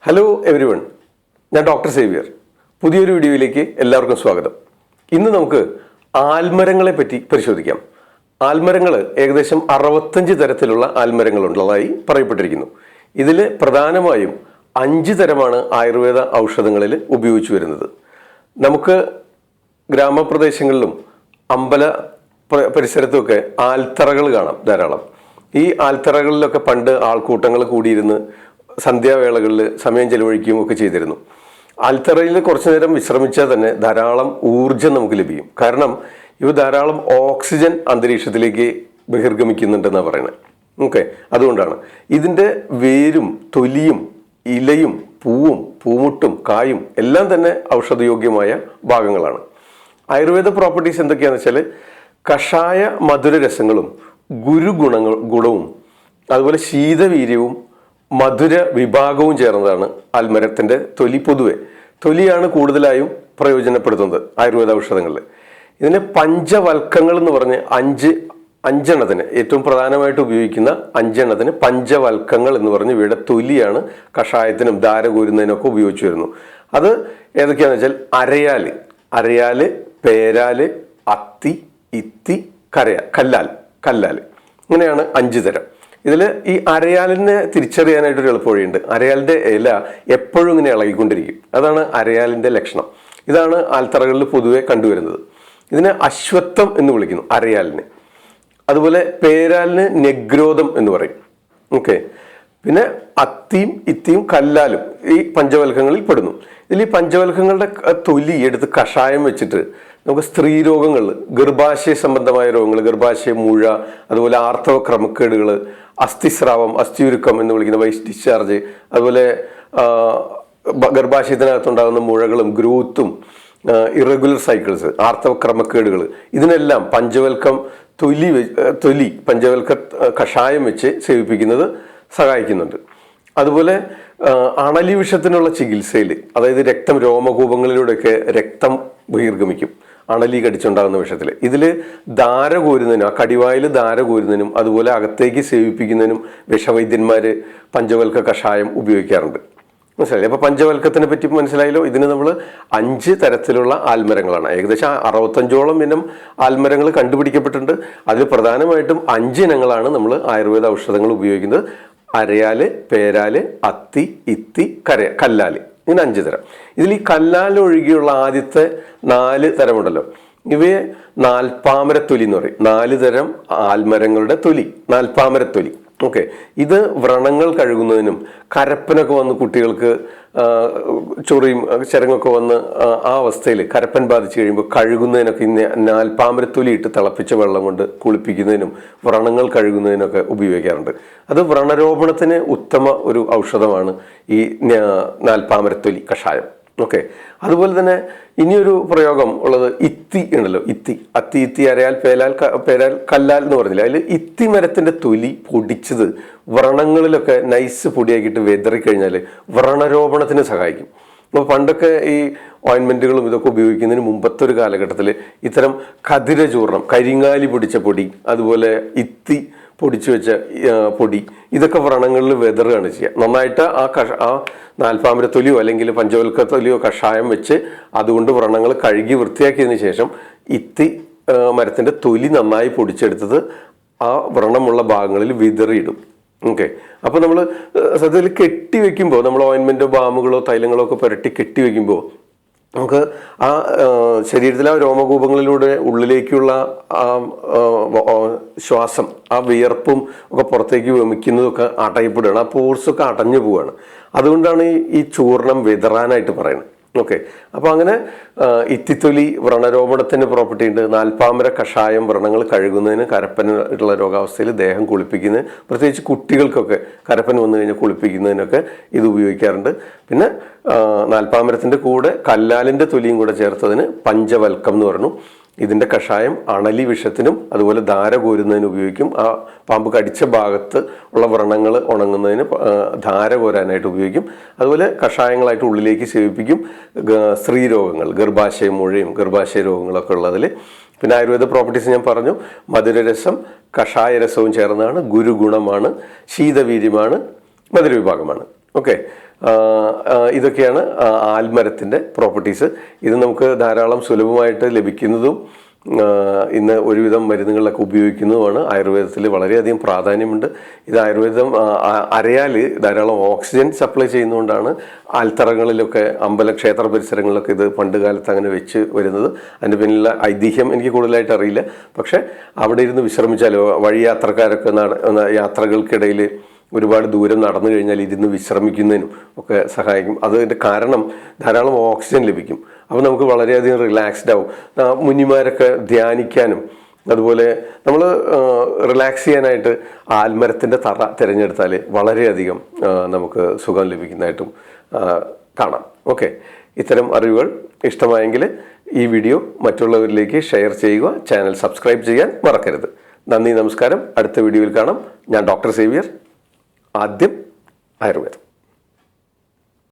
Hello everyone, ഞാൻ doctor Xavier. പുതിയൊരു വീഡിയോയിലേക്ക് എല്ലാവർക്കും സ്വാഗതം. ഇന്ന് നമുക്ക് ആൽമരങ്ങളെ പറ്റി പരിശോധിക്കാം. ആൽമരങ്ങൾ ഏകദേശം 65 തരത്തിലുള്ള ആൽമരങ്ങളുള്ളതായി പറയപ്പെട്ടിരിക്കുന്നു. ഇതിൽ പ്രധാനമായും 5 തരമാണ് ആയുർവേദ ഔഷധങ്ങളിൽ ഉപയോഗിച്ചു വരുന്നത്. നമുക്ക് ഗ്രാമപ്രദേശങ്ങളിലും അമ്പല പരിസരത്തുമൊക്കെ ആൽത്തറകൾ കാണാം ധാരാളം. ഈ ആൽത്തറകളിലൊക്കെ പണ്ട് ആൾക്കൂട്ടങ്ങൾ കൂടിയിരുന്ന് സന്ധ്യാവേളകളിൽ സമയം ചെലവഴിക്കുകയും ഒക്കെ ചെയ്തിരുന്നു. ആൽത്തറയിൽ കുറച്ചു നേരം വിശ്രമിച്ചാൽ തന്നെ ധാരാളം ഊർജം നമുക്ക് ലഭിക്കും. കാരണം ഇവ ധാരാളം ഓക്സിജൻ അന്തരീക്ഷത്തിലേക്ക് ബഹിർഗമിക്കുന്നുണ്ടെന്നാണ് പറയുന്നത്. ഓക്കെ, അതുകൊണ്ടാണ് ഇതിൻ്റെ വേരും തൊലിയും ഇലയും പൂവും പൂമുട്ടും കായും എല്ലാം തന്നെ ഔഷധയോഗ്യമായ ഭാഗങ്ങളാണ്. ആയുർവേദ പ്രോപ്പർട്ടീസ് എന്തൊക്കെയാണെന്ന് വെച്ചാൽ കഷായ മധുര രസങ്ങളും ഗുണവും അതുപോലെ ശീതവീര്യവും മധുര വിഭാഗവും ചേർന്നതാണ് ആൽമരത്തിൻ്റെ തൊലി. പൊതുവെ തൊലിയാണ് കൂടുതലായും പ്രയോജനപ്പെടുത്തുന്നത് ആയുർവേദ ഔഷധങ്ങളിൽ. ഇതിന് പഞ്ചവൽക്കങ്ങൾ എന്ന് പറഞ്ഞ് അഞ്ചെണ്ണത്തിന് ഏറ്റവും പ്രധാനമായിട്ട് ഉപയോഗിക്കുന്ന 5 എണ്ണത്തിന് പഞ്ചവൽക്കങ്ങൾ എന്ന് പറഞ്ഞ് ഇവയുടെ തൊലിയാണ് കഷായത്തിനും ധാരകോരുന്നതിനൊക്കെ ഉപയോഗിച്ചു വരുന്നു. അത് ഏതൊക്കെയാണെന്ന് വെച്ചാൽ അരയാല്, പേരാല്, അത്തി, ഇത്തി, കല്ലാൽ ഇങ്ങനെയാണ് 5 തരം. ഇതിൽ ഈ അരയാലിനെ തിരിച്ചറിയാനായിട്ടൊരു എളുപ്പവഴിയുണ്ട്. അരയാലിൻ്റെ ഇല എപ്പോഴും ഇങ്ങനെ ഇളകിക്കൊണ്ടിരിക്കും. അതാണ് അരയാലിൻ്റെ ലക്ഷണം. ഇതാണ് ആൽത്തറകളിൽ പൊതുവെ കണ്ടുവരുന്നത്. ഇതിനെ അശ്വത്ഥം എന്ന് വിളിക്കുന്നു അരയാലിന്. അതുപോലെ പേരാലിന് നെഗ്രോധം എന്ന് പറയും. ഓക്കെ, പിന്നെ അത്തിയും ഇത്തിയും കല്ലാലും ഈ പഞ്ചവൽക്കങ്ങളിൽ പെടുന്നു. ഇതിൽ ഈ പഞ്ചവൽക്കങ്ങളുടെ തൊലി എടുത്ത് കഷായം വെച്ചിട്ട് നമുക്ക് സ്ത്രീ രോഗങ്ങൾ, ഗർഭാശയ സംബന്ധമായ രോഗങ്ങൾ, ഗർഭാശയ മുഴ, അതുപോലെ ആർത്തവ ക്രമക്കേടുകൾ, അസ്ഥിസ്രാവം, അസ്ഥിയുരുക്കം എന്ന് വിളിക്കുന്ന ഡിസ്ചാർജ്, അതുപോലെ ഗർഭാശയത്തിനകത്തുണ്ടാകുന്ന മുഴകളും ഗ്രോത്തും ഇറഗുലർ സൈക്കിൾസ്, ആർത്തവ ക്രമക്കേടുകൾ, ഇതിനെല്ലാം പഞ്ചവൽക്കം തൊലി പഞ്ചവൽക്ക കഷായം വെച്ച് സേവിപ്പിക്കുന്നത് സഹായിക്കുന്നുണ്ട്. അതുപോലെ അണലി വിഷത്തിനുള്ള ചികിത്സയിൽ, അതായത് രോമകൂപങ്ങളിലൂടെയൊക്കെ രക്തം ബഹിർഗമിക്കും അണലി കടിച്ചുണ്ടാകുന്ന വിഷത്തിൽ. ഇതിൽ ധാര കോരുന്നതിനും, ആ കടിവായിൽ ധാര കോരുന്നതിനും അതുപോലെ അകത്തേക്ക് സേവിപ്പിക്കുന്നതിനും വിഷവൈദ്യന്മാർ പഞ്ചവൽക്ക കഷായം ഉപയോഗിക്കാറുണ്ട്. മനസ്സിലായി? അപ്പോൾ പഞ്ചവൽക്കത്തിനെ പറ്റി മനസ്സിലായല്ലോ. ഇതിന് നമ്മൾ 5 തരത്തിലുള്ള ആൽമരങ്ങളാണ്. ഏകദേശം 65ഓളം ഇനം ആൽമരങ്ങൾ കണ്ടുപിടിക്കപ്പെട്ടിട്ടുണ്ട്. അതിൽ പ്രധാനമായിട്ടും 5 ഇനങ്ങളാണ് നമ്മൾ ആയുർവേദ ഔഷധങ്ങൾ ഉപയോഗിക്കുന്നത്. അരയാല്, പേരാല്, അത്തി, ഇത്തി, കല്ലാല്, ഇങ്ങനെ 5 തരം. ഇതിൽ ഈ കല്ലാൽ ഒഴികെയുള്ള ആദ്യത്തെ 4 തരമുണ്ടല്ലോ, ഇവയെ നാൽപ്പാമരത്തൊലി എന്ന് പറയും. 4 തരം ആൽമരങ്ങളുടെ തൊലി, നാൽപ്പാമരത്തൊലി. ഓക്കെ, ഇത് വ്രണങ്ങൾ കഴുകുന്നതിനും കരപ്പനൊക്കെ വന്ന് കുട്ടികൾക്ക് ചൊറിയും ചരങ്ങൊക്കെ വന്ന് ആ അവസ്ഥയിൽ കരപ്പൻ ബാധിച്ചു കഴിയുമ്പോൾ കഴുകുന്നതിനൊക്കെ നാൽപ്പാമരത്തൊലി ഇട്ട് തിളപ്പിച്ച വെള്ളം കൊണ്ട് കുളിപ്പിക്കുന്നതിനും വ്രണങ്ങൾ കഴുകുന്നതിനൊക്കെ ഉപയോഗിക്കാറുണ്ട്. അത് വ്രണരോപണത്തിന് ഉത്തമ ഒരു ഔഷധമാണ് ഈ നാൽപ്പാമരത്തൊലി കഷായം. ഓക്കെ, അതുപോലെ തന്നെ ഇനിയൊരു പ്രയോഗം ഉള്ളത് ഇത്തി ഉണ്ടല്ലോ. ഇത്തി, അരയാൽ, പേരാൽ, കല്ലാൽ എന്ന് പറഞ്ഞില്ല. അതിൽ ഇത്തി മരത്തിന്റെ തൊലി പൊടിച്ചത് വ്രണങ്ങളിലൊക്കെ നൈസ് പൊടിയാക്കിയിട്ട് വെതറിക്കഴിഞ്ഞാൽ വ്രണരോപണത്തിന് സഹായിക്കും. അപ്പോൾ പണ്ടൊക്കെ ഈ ഓയിൻമെൻറ്റുകളും ഇതൊക്കെ ഉപയോഗിക്കുന്നതിന് മുമ്പത്തെ ഒരു കാലഘട്ടത്തിൽ ഇത്തരം കരിങ്ങാലി പൊടിച്ച പൊടി, അതുപോലെ ഇത്തി പൊടിച്ചു വെച്ച പൊടി, ഇതൊക്കെ വ്രണങ്ങളിൽ വെതറുകയാണ് ചെയ്യുക. നന്നായിട്ട് ആ നാൽപ്പാമരത്തൊലിയോ അല്ലെങ്കിൽ പഞ്ചവൽക്കത്തൊലിയോ കഷായം വെച്ച് അതുകൊണ്ട് വ്രണങ്ങൾ കഴുകി വൃത്തിയാക്കിയതിന് ശേഷം ഇത്തി മരത്തിൻ്റെ തൊലി നന്നായി പൊടിച്ചെടുത്തത് ആ വ്രണമുള്ള ഭാഗങ്ങളിൽ വിതറിയിടും. ഓക്കെ, അപ്പോൾ നമ്മൾ സത്യത്തിൽ കെട്ടി വെക്കുമ്പോൾ, നമ്മൾ ഓയിൻമെൻറ്റോ ബാമുകളോ തൈലങ്ങളോ ഒക്കെ പുരട്ടി കെട്ടി വെക്കുമ്പോൾ നമുക്ക് ആ ശരീരത്തിലെ ആ രോമകൂപങ്ങളിലൂടെ ഉള്ളിലേക്കുള്ള ആ ശ്വാസം, ആ വിയർപ്പും ഒക്കെ പുറത്തേക്ക് വമിക്കുന്നതൊക്കെ അടയപ്പെടുകയാണ്. ആ പോർസൊക്കെ അടഞ്ഞു പോവുകയാണ്. അതുകൊണ്ടാണ് ഈ ചൂർണം വിതറാനായിട്ട് പറയുന്നത്. ഓക്കെ, അപ്പോൾ അങ്ങനെ ഇത്തിത്തൊലി വ്രണരോപണത്തിന് പ്രോപ്പർട്ടി ഉണ്ട്. നാൽപ്പാമര കഷായം വ്രണങ്ങൾ കഴുകുന്നതിന്, കരപ്പനുള്ള രോഗാവസ്ഥയിൽ ദേഹം കുളിപ്പിക്കുന്നതിന്, പ്രത്യേകിച്ച് കുട്ടികൾക്കൊക്കെ കരപ്പൻ വന്നു കഴിഞ്ഞാൽ കുളിപ്പിക്കുന്നതിനൊക്കെ ഇത് ഉപയോഗിക്കാറുണ്ട്. പിന്നെ നാൽപ്പാമരത്തിൻ്റെ കൂടെ കല്ലാലിൻ്റെ തൊലിയും കൂടെ ചേർത്തതിന് പഞ്ചവൽക്കം എന്ന് പറഞ്ഞു. ഇതിൻ്റെ കഷായം അണലി വിഷത്തിനും അതുപോലെ ധാര കോരുന്നതിന് ഉപയോഗിക്കും. ആ പാമ്പ് കടിച്ച ഭാഗത്ത് ഉള്ള വ്രണങ്ങൾ ഉണങ്ങുന്നതിന് ധാര കോരാനായിട്ട് ഉപയോഗിക്കും. അതുപോലെ കഷായങ്ങളായിട്ട് ഉള്ളിലേക്ക് സേവിപ്പിക്കും. സ്ത്രീ രോഗങ്ങൾ, ഗർഭാശയ മുഴയും ഗർഭാശയ രോഗങ്ങളൊക്കെ ഉള്ളതിൽ. പിന്നെ ആയുർവേദ പ്രോപ്പർട്ടീസ് ഞാൻ പറഞ്ഞു. മധുരരസം, കഷായ രസവും ചേർന്നതാണ്, ഗുരുഗുണമാണ്, ശീതവീര്യമാണ്, മധുരവിഭാഗമാണ്. ഓക്കെ, ഇതൊക്കെയാണ് ആൽമരത്തിൻ്റെ പ്രോപ്പർട്ടീസ്. ഇത് നമുക്ക് ധാരാളം സുലഭമായിട്ട് ലഭിക്കുന്നതും ഇന്ന് ഒരുവിധം മരുന്നുകളിലൊക്കെ ഉപയോഗിക്കുന്നതുമാണ്. ആയുർവേദത്തിൽ വളരെയധികം പ്രാധാന്യമുണ്ട്. ഇത് ആയുർവേദം അരയാൽ ധാരാളം ഓക്സിജൻ സപ്ലൈ ചെയ്യുന്നതുകൊണ്ടാണ് ആൽത്തറകളിലൊക്കെ ക്ഷേത്ര പരിസരങ്ങളിലൊക്കെ ഇത് പണ്ട് കാലത്ത് അങ്ങനെ വെച്ച് വരുന്നത്. അതിൻ്റെ പിന്നിലുള്ള ഐതിഹ്യം എനിക്ക് കൂടുതലായിട്ട് അറിയില്ല. പക്ഷേ അവിടെ ഇരുന്ന് വിശ്രമിച്ചാലോ, വഴി യാത്രക്കാരൊക്കെ യാത്രകൾക്കിടയിൽ ഒരുപാട് ദൂരം നടന്നു കഴിഞ്ഞാൽ ഇരുന്ന് വിശ്രമിക്കുന്നതിനും ഒക്കെ സഹായിക്കും. അതിൻ്റെ കാരണം ധാരാളം ഓക്സിജൻ ലഭിക്കും. അപ്പോൾ നമുക്ക് വളരെയധികം റിലാക്സ്ഡ് ആവും. മുനിമാരൊക്കെ ധ്യാനിക്കാനും അതുപോലെ നമ്മൾ റിലാക്സ് ചെയ്യാനായിട്ട് ആൽമരത്തിൻ്റെ തറ തിരഞ്ഞെടുത്താൽ വളരെയധികം നമുക്ക് സുഖം ലഭിക്കുന്നതായിട്ടും കാണാം. ഓക്കെ, ഇത്തരം അറിവുകൾ ഇഷ്ടമായെങ്കിൽ ഈ വീഡിയോ മറ്റുള്ളവരിലേക്ക് ഷെയർ ചെയ്യുക. ചാനൽ സബ്സ്ക്രൈബ് ചെയ്യാൻ മറക്കരുത്. നന്ദി, നമസ്കാരം. അടുത്ത വീഡിയോയിൽ കാണാം. ഞാൻ ഡോക്ടർ സേവിയർ. ആദ്യം ആയുർവേദം.